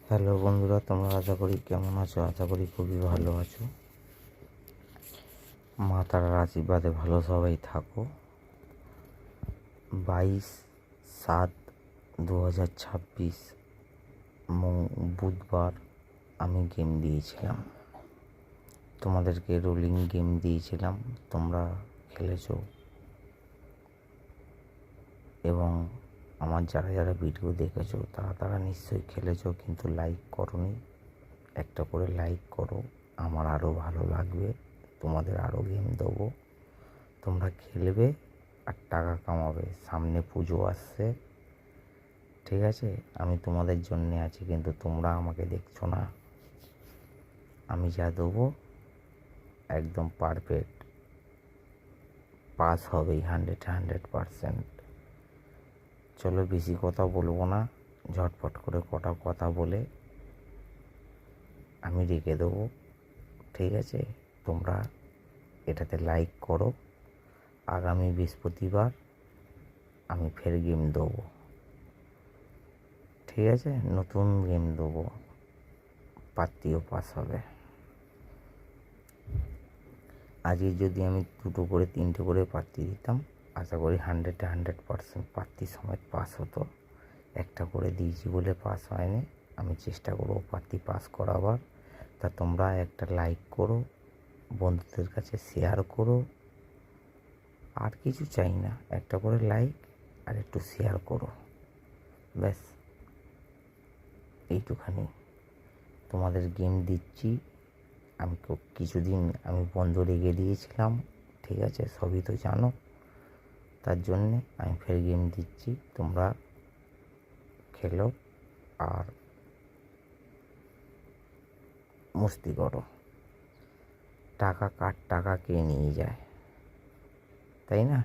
Hello বন্ধুরা, তোমরা আশা করি কেমন আছো? আশা করি খুবই ভালো আছো। মা তারার আশীর্বাদে ভালো সবাই থাকো। 22/7/2026 বুধবার আমি গেম দিয়েছিলাম, তোমাদেরকে রোলিং গেম দিয়েছিলাম, তোমরা খেলেছো এবং আমার যারা যারা ভিডিও দেখেছো তারা নিশ্চয়ই খেলেছো, কিন্তু লাইক করোনি। একটা করে লাইক করো, আমার আরও ভালো লাগবে, তোমাদের আরও গেম দেবো, তোমরা খেলবে আর টাকা কামাবে। সামনে পুজো আসছে, ঠিক আছে? আমি তোমাদের জন্যে আছি, কিন্তু তোমরা আমাকে দেখছো না। আমি যা দেবো একদম পারফেক্ট, পাস হবেই 100%। চলো বেশি কথা বলবো না, ঝটপট করে কটা কথা বলে আমি রেখে দেবো, ঠিক আছে? তোমরা এটাতে লাইক করো। আগামী বৃহস্পতিবার আমি ফের গেম দেবো, ঠিক আছে? নতুন গেম দেবো, পাত্রীও পাস হবে। আজকে যদি আমি 2টো করে 3টে করে প্রার্থী দিতাম, আশা করি 100% প্রার্থী সমেত পাস হতো। একটা করে দিয়েছি বলে পাস হয়নি। আমি চেষ্টা করবো প্রার্থী পাস করাবার। তা তোমরা একটা লাইক করো, বন্ধুদের কাছে শেয়ার করো, আর কিছু চাই না, একটা করে লাইক আর একটু শেয়ার করো, ব্যাস এইটুখানি। তোমাদের গেম দিচ্ছি। আমি কিছুদিন আমি বন্ধ রেখে দিয়েছিলাম, ঠিক আছে? সবই তো জানো, তার জন্যে আমি ফের গেম দিচ্ছি। তোমরা খেলো আর মস্তি করো। কার টাকা কে নিয়ে যায়, তাই না?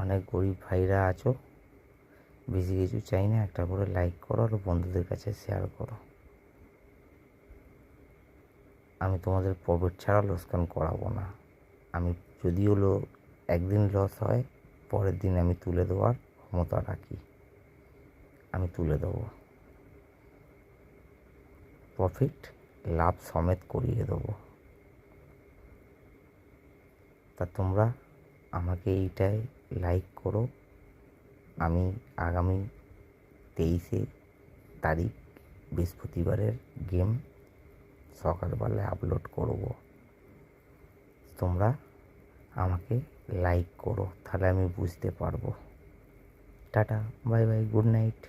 অনেক গরিব ভাইরা আছো, বেশি কিছু চাই না, একটা করে লাইক করো আর বন্ধুদের কাছে শেয়ার করো। আমি তোমাদের প্রফিট ছাড়া লোকসান করাবো না। আমি যদিও একদিন লস হয়, পরের দিন আমি তুলে দেওয়ার ক্ষমতা রাখি, আমি তুলে দেবো, প্রফিট লাভ সমেত করিয়ে দেবো। তা তোমরা আমাকে এইটাই লাইক করো। আমি আগামী 23শে তারিখ বৃহস্পতিবারের গেম সকালবেলায় আপলোড করব। তোমরা আমাকে লাইক করো, তাহলে আমি বুঝতে পারবো। Tata, bye bye, good night.